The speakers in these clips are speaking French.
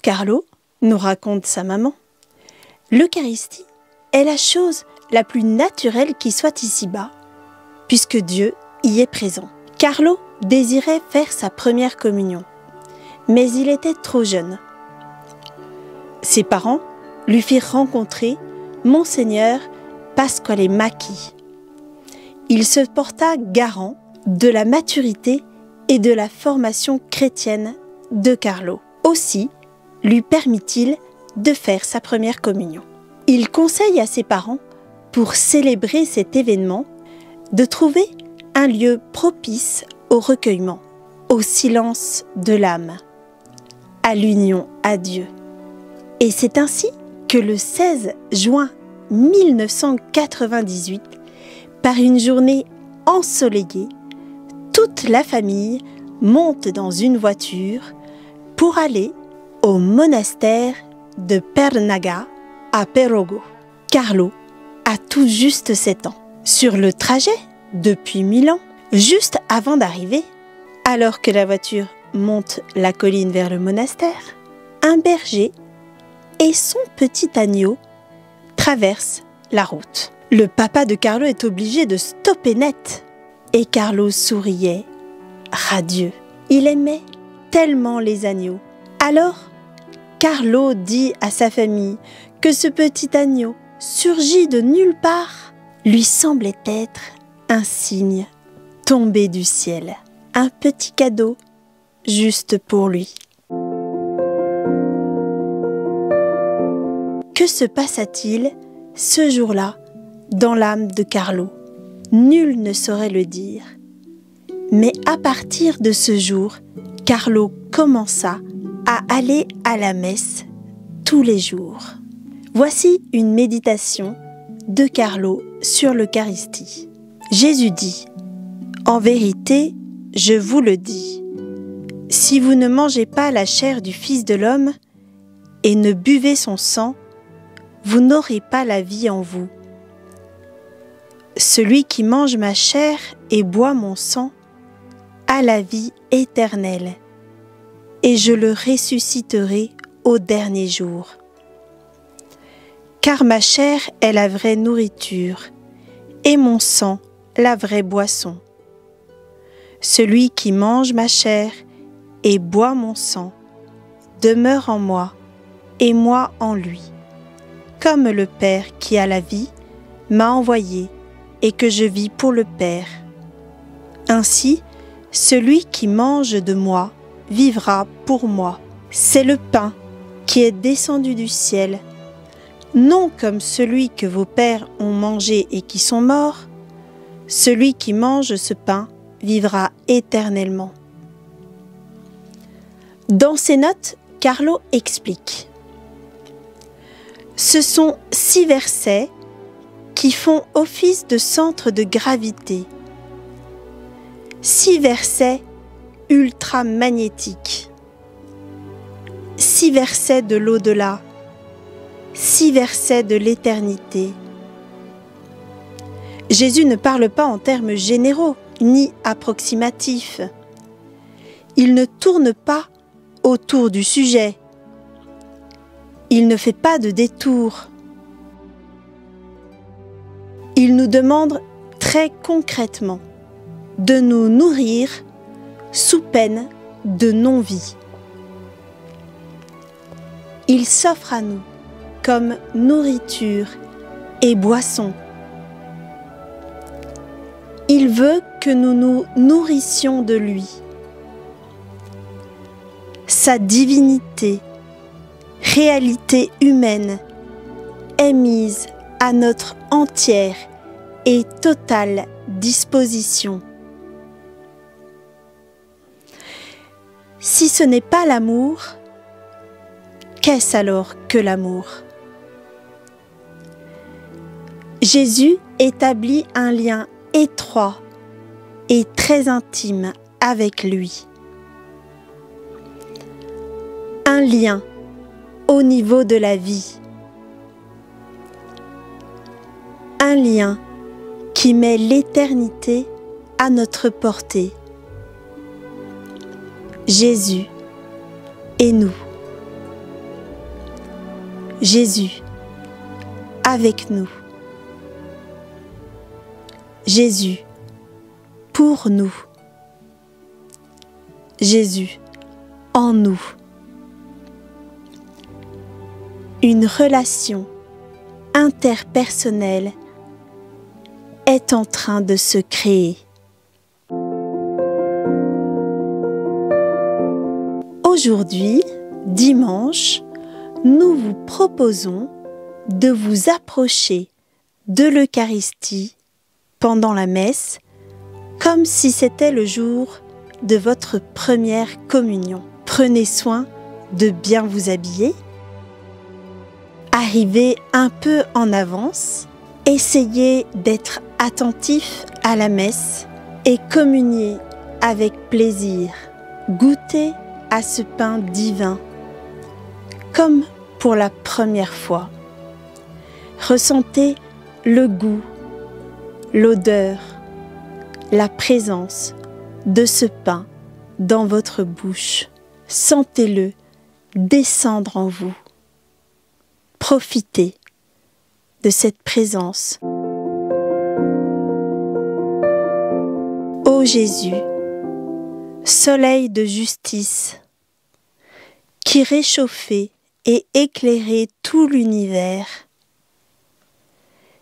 Pour Carlo, nous raconte sa maman, l'Eucharistie est la chose la plus naturelle qui soit ici-bas, puisque Dieu y est présent. Carlo désirait faire sa première communion, mais il était trop jeune. Ses parents lui firent rencontrer Monseigneur Pasquale Macchi. Il se porta garant de la maturité et de la formation chrétienne de Carlo. Aussi lui permit-il de faire sa première communion. Il conseille à ses parents, pour célébrer cet événement, de trouver un lieu propice au recueillement, au silence de l'âme, à l'union à Dieu. Et c'est ainsi que le 16 juin 1998, par une journée ensoleillée, toute la famille monte dans une voiture pour aller au monastère de Pernaga à Perogo. Carlo a tout juste 7 ans. Sur le trajet depuis Milan, juste avant d'arriver, alors que la voiture monte la colline vers le monastère, un berger et son petit agneau traversent la route. Le papa de Carlo est obligé de stopper net. Et Carlo souriait, radieux. Il aimait tellement les agneaux. Alors, Carlo dit à sa famille que ce petit agneau, surgi de nulle part, lui semblait être un signe tombé du ciel. Un petit cadeau juste pour lui. Que se passa-t-il ce jour-là dans l'âme de Carlo? Nul ne saurait le dire. Mais à partir de ce jour, Carlo commença à aller à la messe tous les jours. Voici une méditation de Carlo sur l'Eucharistie. Jésus dit : « En vérité, je vous le dis, si vous ne mangez pas la chair du Fils de l'homme et ne buvez son sang, vous n'aurez pas la vie en vous. Celui qui mange ma chair et boit mon sang a la vie éternelle, et je le ressusciterai au dernier jour. Car ma chair est la vraie nourriture, et mon sang la vraie boisson. Celui qui mange ma chair et boit mon sang demeure en moi, et moi en lui. Comme le Père qui a la vie m'a envoyé, et que je vis pour le Père. Ainsi, celui qui mange de moi vivra pour moi. C'est le pain qui est descendu du ciel, non comme celui que vos pères ont mangé et qui sont morts. Celui qui mange ce pain vivra éternellement. » Dans ses notes, Carlo explique : ce sont 6 versets qui font office de centre de gravité. 6 versets ultramagnétiques. 6 versets de l'au-delà. 6 versets de l'éternité. Jésus ne parle pas en termes généraux ni approximatifs. Il ne tourne pas autour du sujet. Il ne fait pas de détour. Il nous demande très concrètement de nous nourrir sous peine de non-vie. Il s'offre à nous comme nourriture et boisson. Il veut que nous nous nourrissions de lui. Sa divinité, réalité humaine, est mise à notre entière et totale disposition. Si ce n'est pas l'amour, qu'est-ce alors que l'amour? Jésus établit un lien étroit et très intime avec lui. Un lien au niveau de la vie. Un lien qui met l'éternité à notre portée. Jésus et nous. Jésus, avec nous. Jésus, pour nous. Jésus, en nous. Une relation interpersonnelle est en train de se créer. Aujourd'hui, dimanche, nous vous proposons de vous approcher de l'Eucharistie pendant la messe, comme si c'était le jour de votre première communion. Prenez soin de bien vous habiller, arrivez un peu en avance, essayez d'être attentif à la messe et communiez avec plaisir. Goûtez à ce pain divin, comme pour la première fois. Ressentez le goût, l'odeur, la présence de ce pain dans votre bouche. Sentez-le descendre en vous. Profitez de cette présence. Ô Jésus, soleil de justice, qui réchauffez et éclairez tout l'univers,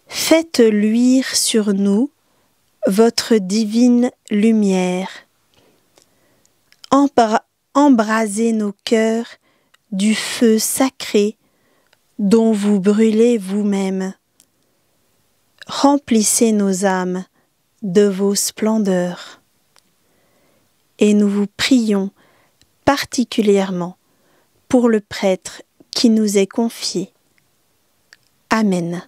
faites luire sur nous votre divine lumière. Embrasez nos cœurs du feu sacré dont vous brûlez vous-même. Remplissez nos âmes de vos splendeurs. Et nous vous prions particulièrement pour le prêtre qui nous est confié. Amen.